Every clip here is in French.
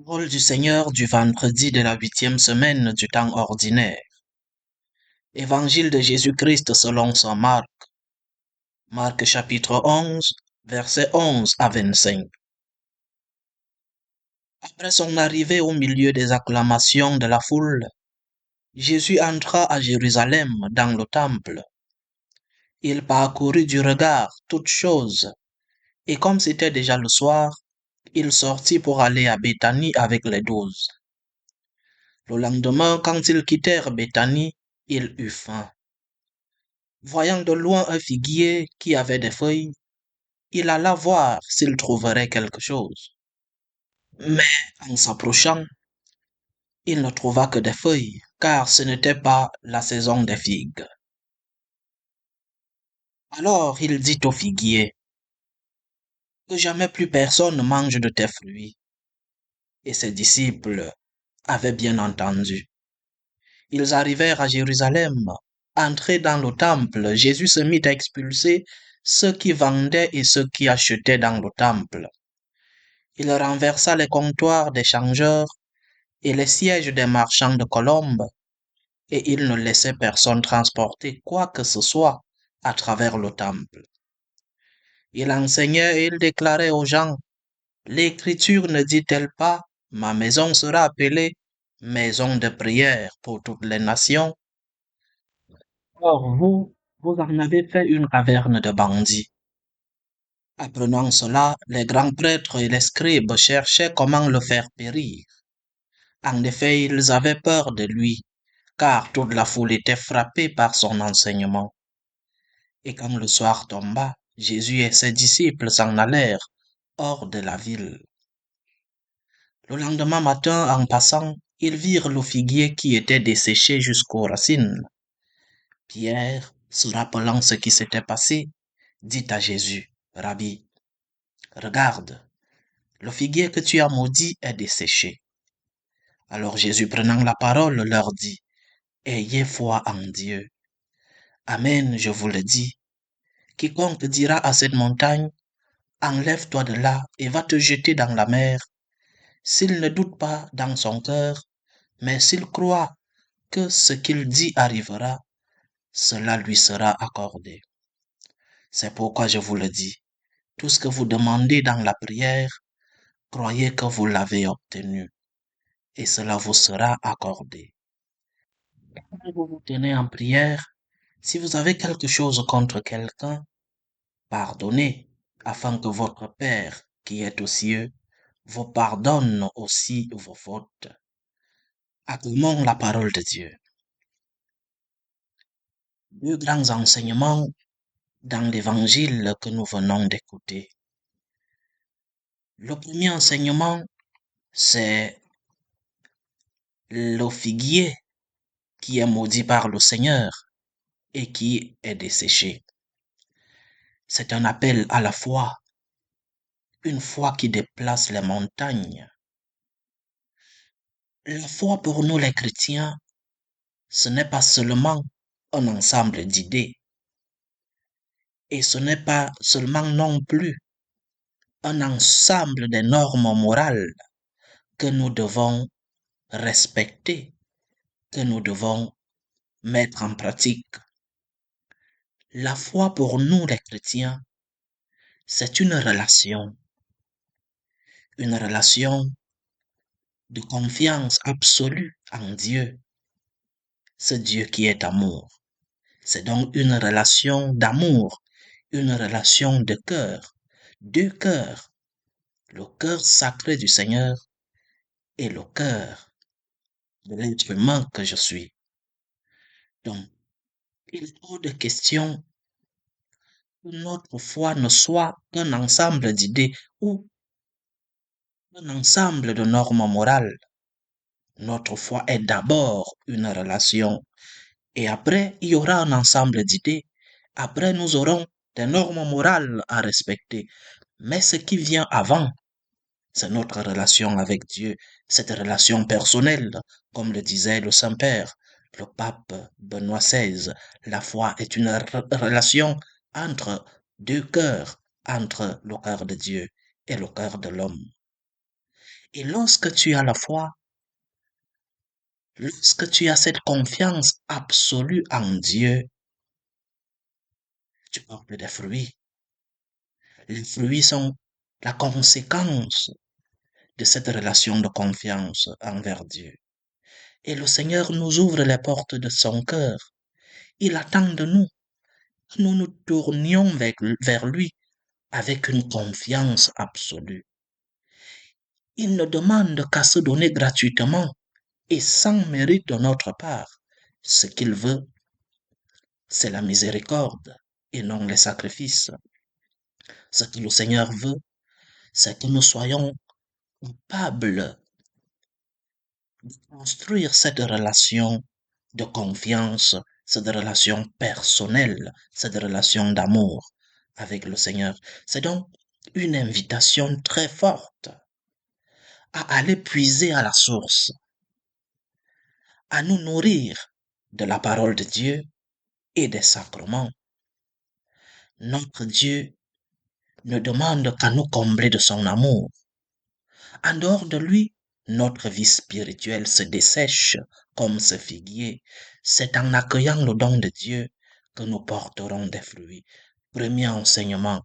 Parole du Seigneur du vendredi de la 8e semaine du temps ordinaire. Évangile de Jésus-Christ selon saint Marc. Marc chapitre 11, versets 11 à 25. Après son arrivée au milieu des acclamations de la foule, Jésus entra à Jérusalem dans le temple. Il parcourut du regard toutes choses, et comme c'était déjà le soir, il sortit pour aller à Béthanie avec les 12. Le lendemain, quand ils quittèrent Béthanie, il eut faim. Voyant de loin un figuier qui avait des feuilles, il alla voir s'il trouverait quelque chose. Mais en s'approchant, il ne trouva que des feuilles, car ce n'était pas la saison des figues. Alors il dit au figuier, que jamais plus personne mange de tes fruits. Et ses disciples avaient bien entendu. Ils arrivèrent à Jérusalem. Entrés dans le temple, Jésus se mit à expulser ceux qui vendaient et ceux qui achetaient dans le temple. Il renversa les comptoirs des changeurs et les sièges des marchands de colombes, et il ne laissait personne transporter quoi que ce soit à travers le temple. Il enseignait et il déclarait aux gens, l'Écriture ne dit-elle pas, ma maison sera appelée maison de prière pour toutes les nations? Or vous en avez fait une caverne de bandits. Apprenant cela, les grands prêtres et les scribes cherchaient comment le faire périr. En effet, ils avaient peur de lui, car toute la foule était frappée par son enseignement. Et quand le soir tomba, Jésus et ses disciples s'en allèrent hors de la ville. Le lendemain matin, en passant, ils virent le figuier qui était desséché jusqu'aux racines. Pierre, se rappelant ce qui s'était passé, dit à Jésus, Rabbi, regarde, le figuier que tu as maudit est desséché. Alors Jésus, prenant la parole, leur dit, ayez foi en Dieu. Amen, je vous le dis. Quiconque dira à cette montagne, enlève-toi de là et va te jeter dans la mer, s'il ne doute pas dans son cœur, mais s'il croit que ce qu'il dit arrivera, cela lui sera accordé. C'est pourquoi je vous le dis, tout ce que vous demandez dans la prière, croyez que vous l'avez obtenu, et cela vous sera accordé. Quand vous vous tenez en prière, si vous avez quelque chose contre quelqu'un, pardonnez, afin que votre Père, qui est aux cieux, vous pardonne aussi vos fautes. Acclamons la parole de Dieu. Deux grands enseignements dans l'évangile que nous venons d'écouter. Le premier enseignement, c'est le figuier qui est maudit par le Seigneur et qui est desséché. C'est un appel à la foi, une foi qui déplace les montagnes. La foi pour nous les chrétiens, ce n'est pas seulement un ensemble d'idées, et ce n'est pas seulement non plus un ensemble de normes morales que nous devons respecter, que nous devons mettre en pratique. La foi pour nous les chrétiens, c'est une relation de confiance absolue en Dieu, ce Dieu qui est amour. C'est donc une relation d'amour, une relation de cœur, deux cœurs, le cœur sacré du Seigneur et le cœur de l'être humain que je suis. Donc, il est hors de question que notre foi ne soit qu'un ensemble d'idées ou un ensemble de normes morales. Notre foi est d'abord une relation et après, il y aura un ensemble d'idées. Après, nous aurons des normes morales à respecter. Mais ce qui vient avant, c'est notre relation avec Dieu, cette relation personnelle, comme le disait le Saint-Père, le pape Benoît XVI. La foi est une relation entre deux cœurs, entre le cœur de Dieu et le cœur de l'homme. Et lorsque tu as la foi, lorsque tu as cette confiance absolue en Dieu, tu portes des fruits. Les fruits sont la conséquence de cette relation de confiance envers Dieu. Et le Seigneur nous ouvre les portes de son cœur. Il attend de nous que nous nous tournions vers lui avec une confiance absolue. Il ne demande qu'à se donner gratuitement et sans mérite de notre part. Ce qu'il veut, c'est la miséricorde et non les sacrifices. Ce que le Seigneur veut, c'est que nous soyons capables de construire cette relation de confiance, cette relation personnelle, cette relation d'amour avec le Seigneur. C'est donc une invitation très forte à aller puiser à la source, à nous nourrir de la parole de Dieu et des sacrements. Notre Dieu ne demande qu'à nous combler de son amour. En dehors de lui, notre vie spirituelle se dessèche comme ce figuier. C'est en accueillant le don de Dieu que nous porterons des fruits. Premier enseignement,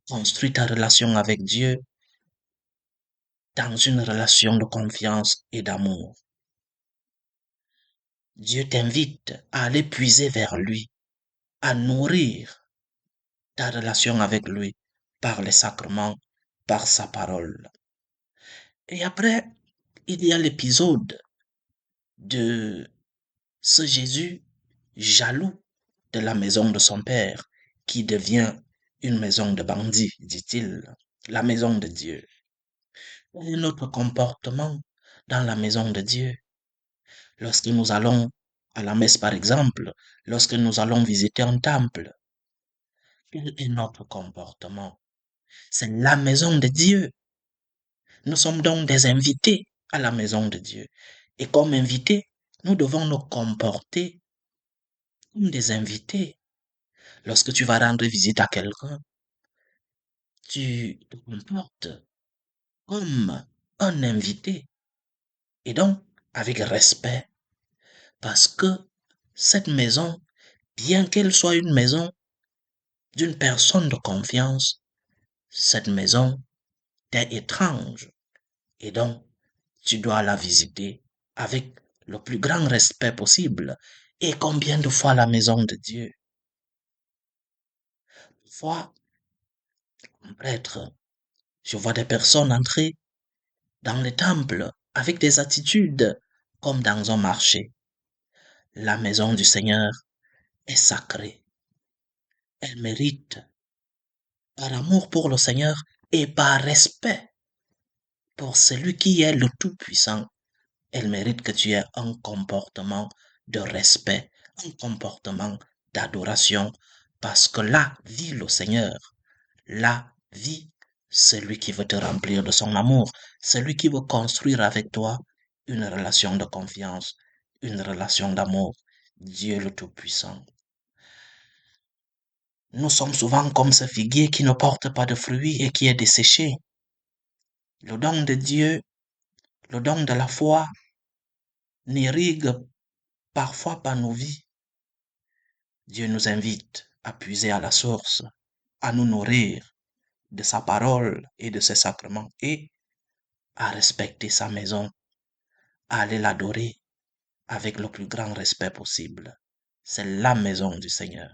construis ta relation avec Dieu dans une relation de confiance et d'amour. Dieu t'invite à aller puiser vers lui, à nourrir ta relation avec lui par les sacrements, par sa parole. Et après, il y a l'épisode de ce Jésus jaloux de la maison de son père qui devient une maison de bandits, dit-il, la maison de Dieu. Quel est notre comportement dans la maison de Dieu? Lorsque nous allons à la messe, par exemple, lorsque nous allons visiter un temple, quel est notre comportement? C'est la maison de Dieu. Nous sommes donc des invités à la maison de Dieu. Et comme invités, nous devons nous comporter comme des invités. Lorsque tu vas rendre visite à quelqu'un, tu te comportes comme un invité et donc avec respect parce que cette maison, bien qu'elle soit une maison d'une personne de confiance, cette maison t'est étrange et donc tu dois la visiter avec le plus grand respect possible. Et combien de fois la maison de Dieu? Parfois, un prêtre, je vois des personnes entrer dans les temples avec des attitudes comme dans un marché. La maison du Seigneur est sacrée. Elle mérite, par amour pour le Seigneur et par respect pour celui qui est le Tout-Puissant, elle mérite que tu aies un comportement de respect, un comportement d'adoration, parce que là vit le Seigneur, là vit celui qui veut te remplir de son amour, celui qui veut construire avec toi une relation de confiance, une relation d'amour, Dieu le Tout-Puissant. Nous sommes souvent comme ce figuier qui ne porte pas de fruits et qui est desséché. Le don de Dieu, le don de la foi, n'irrigue parfois pas nos vies. Dieu nous invite à puiser à la source, à nous nourrir de sa parole et de ses sacrements et à respecter sa maison, à aller l'adorer avec le plus grand respect possible. C'est la maison du Seigneur.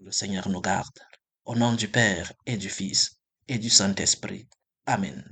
Le Seigneur nous garde. Au nom du Père et du Fils et du Saint-Esprit. Amen.